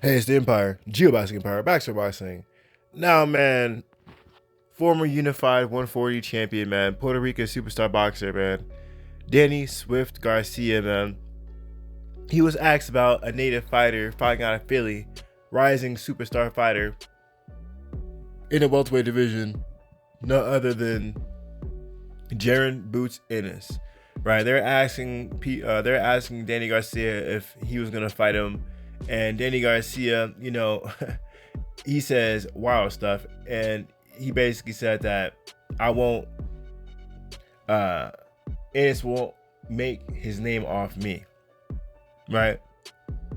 Hey, it's the Empire, Geobasing Empire, Baxter Boxing. Now, man, former unified 140 champion, man, Puerto Rican superstar boxer, man, Danny Swift Garcia, man. He was asked about a native fighter fighting out of Philly, rising superstar fighter in the welterweight division, no other than Jaron Boots Ennis. Right? They're asking Danny Garcia if he was gonna fight him, and Danny Garcia, he says wild stuff, and he basically said that I won't. Ennis won't make his name off me, right?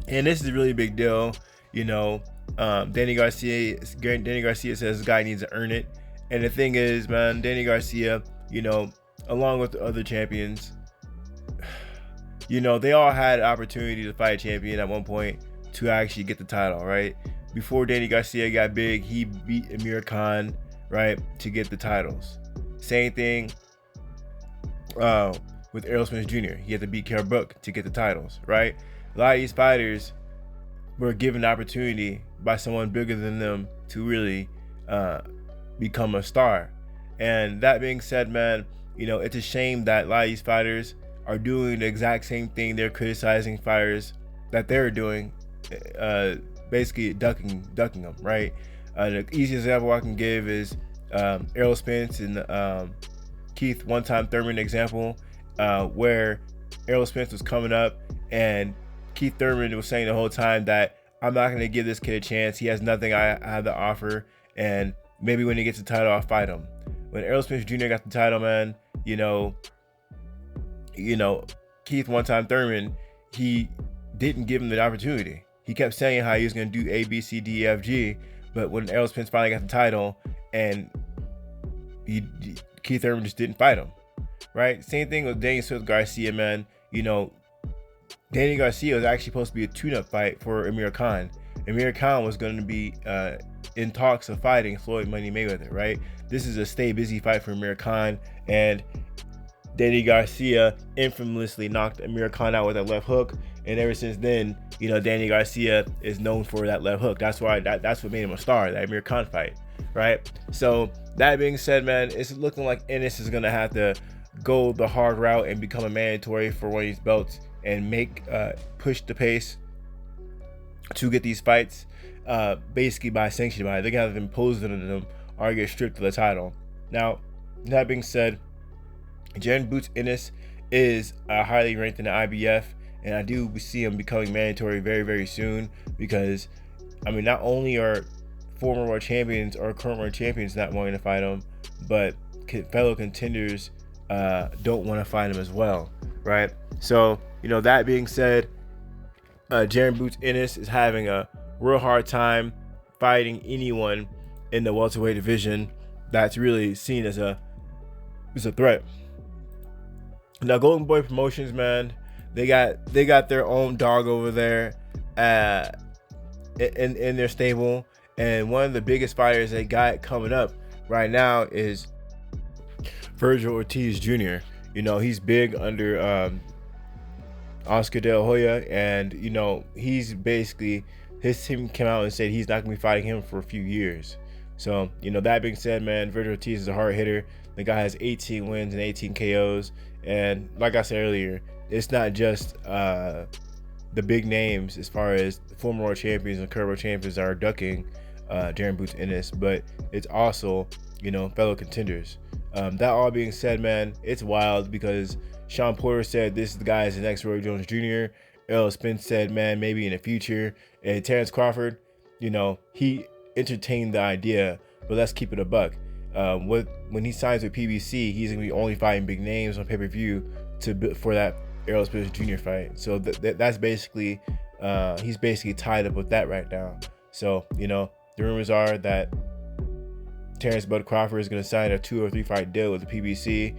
And this is a really big deal, Danny Garcia says this guy needs to earn it, and the thing is, man, Danny Garcia, along with the other champions, they all had opportunity to fight a champion at one point to actually get the title, right? Before Danny Garcia got big, he beat Amir Khan, right, to get the titles. Same thing with Errol Spence Jr. He had to beat Kell Brook to get the titles, right? A lot of these fighters were given the opportunity by someone bigger than them to really become a star. And that being said, man, it's a shame that a lot of these fighters are doing the exact same thing they're criticizing fighters that they're doing, basically ducking them, right? The easiest example I can give is Errol Spence and Keith one-time Thurman example, where Errol Spence was coming up and Keith Thurman was saying the whole time that I'm not going to give this kid a chance. He has nothing I have to offer, and maybe when he gets the title, I'll fight him. When Errol Spence Jr. got the title, man, Keith one-time Thurman, he didn't give him the opportunity. He kept saying how he was going to do A, B, C, D, E, F, G, but when Errol Spence finally got the title, and Keith Thurman just didn't fight him, right? Same thing with Danny Swift Garcia, man. Danny Garcia was actually supposed to be a tune-up fight for Amir Khan. Amir Khan was going to be in talks of fighting Floyd Money Mayweather, right? This is a stay busy fight for Amir Khan, and Danny Garcia infamously knocked Amir Khan out with that left hook, and ever since then, Danny Garcia is known for that left hook. That's why that's what made him a star, that Amir Khan fight, right? So that being said, man, it's looking like Ennis is gonna have to go the hard route and become a mandatory for one of these belts and push the pace to get these fights, basically by sanctioned by it. They're gonna have to impose it on them or get stripped of the title. Now, that being said, Jaron Boots Ennis is highly ranked in the IBF, and I do see him becoming mandatory very, very soon, because not only are former world champions or current world champions not wanting to fight him, but fellow contenders don't want to fight him as well, right? So, that being said, Jaron Boots Ennis is having a real hard time fighting anyone in the welterweight division that's really seen as a threat. Now, Golden Boy Promotions, man, they got their own dog over there in their stable, and one of the biggest fighters they got coming up right now is Virgil Ortiz Jr. He's big under Oscar De La Hoya, and he's basically, his team came out and said he's not gonna be fighting him for a few years. So that being said, man, Virgil Ortiz is a hard hitter. The guy has 18 wins and 18 KOs, and like I said earlier, it's not just the big names as far as former world champions and current world champions that are ducking Jaron Boots Ennis, but it's also fellow contenders. That all being said, man, it's wild because Sean Porter said this guy is the next Roy Jones Jr. Errol Spence said, man, maybe in the future. And Terrence Crawford, he entertained the idea, but let's keep it a buck. When he signs with PBC, he's gonna be only fighting big names on pay-per-view for that Errol Spence Jr. fight. So that's basically he's basically tied up with that right now. So the rumors are that Terrence Bud Crawford is going to sign a 2 or 3 fight deal with the PBC.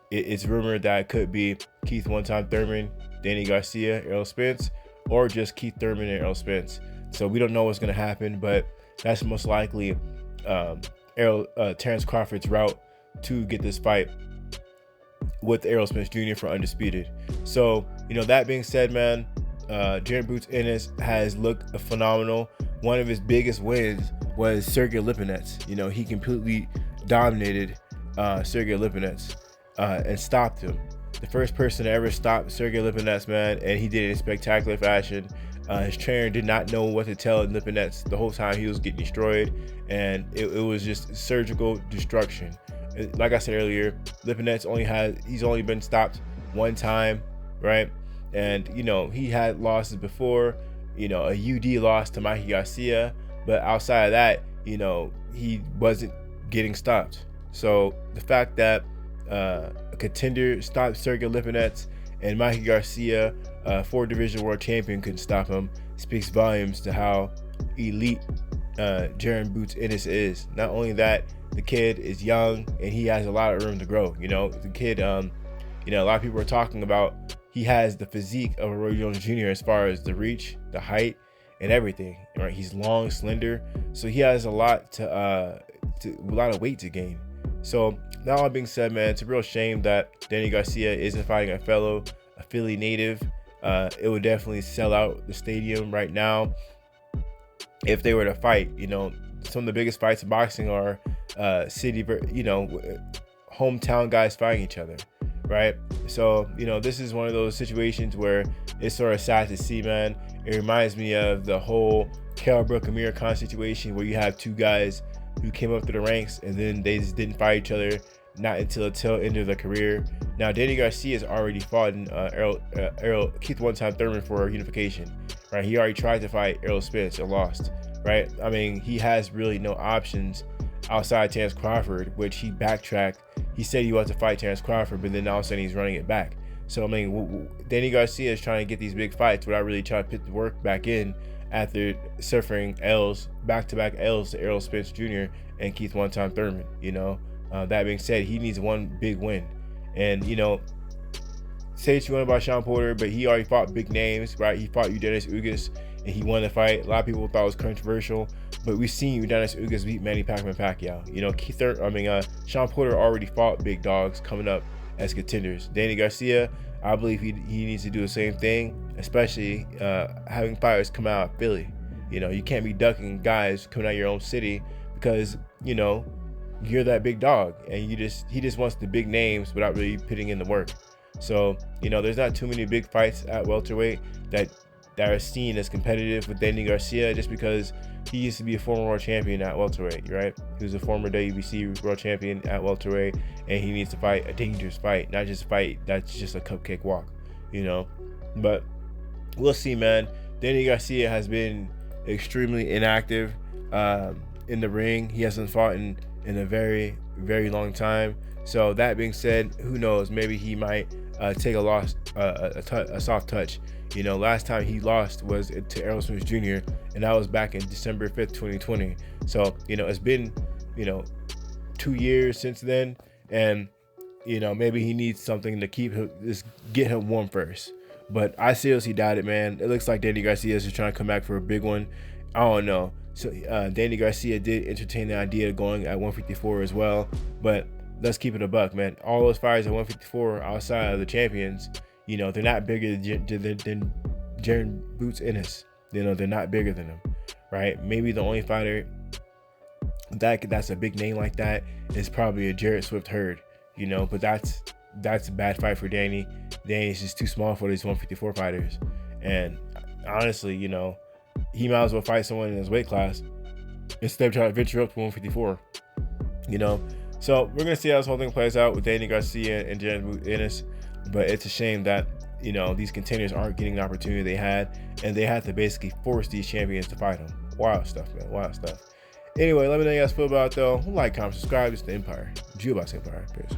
It's rumored that it could be Keith one-time Thurman, Danny Garcia, Errol Spence, or just Keith Thurman and Errol Spence. So we don't know what's going to happen, but that's most likely Terrence Crawford's route to get this fight with Errol Spence Jr. for undisputed. So that being said, man, Jaron Boots Ennis has looked phenomenal. One of his biggest wins was Sergey Lipinets. You know, he completely dominated Sergey Lipinets and stopped him. The first person to ever stop Sergey Lipinets, man, and he did it in spectacular fashion. His trainer did not know what to tell Lipinets the whole time. He was getting destroyed, and it was just surgical destruction. Like I said earlier, Lipinets he's only been stopped one time, right? And you know, he had losses before, you know, a UD loss to Mikey Garcia, but outside of that, you know, he wasn't getting stopped. So the fact that a contender stopped Sergey Lipinets and Mikey Garcia, 4-division world champion, couldn't stop him, speaks volumes to how elite Jaron Boots Ennis is. Not only that, the kid is young and he has a lot of room to grow. You know, the kid, you know, a lot of people are talking about he has the physique of a Roy Jones Jr. as far as the reach, the height, and everything. Right? He's long, slender, so he has a lot a lot of weight to gain. So that all being said, man, it's a real shame that Danny Garcia isn't fighting a fellow Philly native. It would definitely sell out the stadium right now if they were to fight. You know, some of the biggest fights in boxing are hometown guys fighting each other, right? So, you know, this is one of those situations where it's sort of sad to see, man. It reminds me of the whole Kell Brook Amir Khan situation where you have two guys who came up through the ranks and then they just didn't fight each other, not until the tail end of their career. Now, Danny Garcia has already fought in Keith one-time Thurman for unification, right? He already tried to fight Errol Spence and lost, right? I mean, he has really no options outside Terrence Crawford, which he backtracked. He said he wanted to fight Terrence Crawford, but then all of a sudden he's running it back. So, I mean, Danny Garcia is trying to get these big fights without really trying to put the work back in after suffering back-to-back L's to Errol Spence Jr. and Keith one-time Thurman, you know. That being said, he needs one big win. And, you know, say what you want about Sean Porter, but he already fought big names, right? He fought Dennis Ugas, and he won the fight. A lot of people thought it was controversial, but we've seen Dennis Ugas beat Manny Pacquiao. You know, Sean Porter already fought big dogs coming up as contenders. Danny Garcia, I believe he needs to do the same thing, especially having fighters come out of Philly. You know, you can't be ducking guys coming out of your own city because, you know, you're that big dog, and he just wants the big names without really putting in the work. So, you know, there's not too many big fights at welterweight that are seen as competitive with Danny Garcia, just because he used to be a former world champion at welterweight, right? He was a former WBC world champion at welterweight, and he needs to fight a dangerous fight, not just a fight that's just a cupcake walk, you know. But we'll see, man. Danny Garcia has been extremely inactive in the ring. He hasn't fought in a very, very long time. So that being said, who knows? Maybe he might take a soft touch. You know, last time he lost was to Errol Spence Jr., and that was back in December 5th, 2020. So, you know, it's been, you know, 2 years since then, and, you know, maybe he needs something to get him warm first. But I seriously doubt it, man. It looks like Danny Garcia is just trying to come back for a big one. I don't know. So Danny Garcia did entertain the idea of going at 154 as well, but let's keep it a buck, man. All those fighters at 154 outside of the champions, you know, they're not bigger than Jaron Boots Ennis. You know, they're not bigger than him, right? Maybe the only fighter that's a big name like that is probably a Jarrett Swift Hurd, you know, but that's a bad fight for Danny. Danny's just too small for these 154 fighters. And honestly, you know, he might as well fight someone in his weight class instead of trying to venture up to 154, you know. So we're gonna see how this whole thing plays out with Danny Garcia and Jaron Boots Ennis. But it's a shame that, you know, these contenders aren't getting the opportunity they had, and they had to basically force these champions to fight them. Wild stuff, man. Wild stuff. Anyway, let me know how you guys feel about it, though. Like, comment, subscribe. It's the Empire. Jew about Empire. Peace.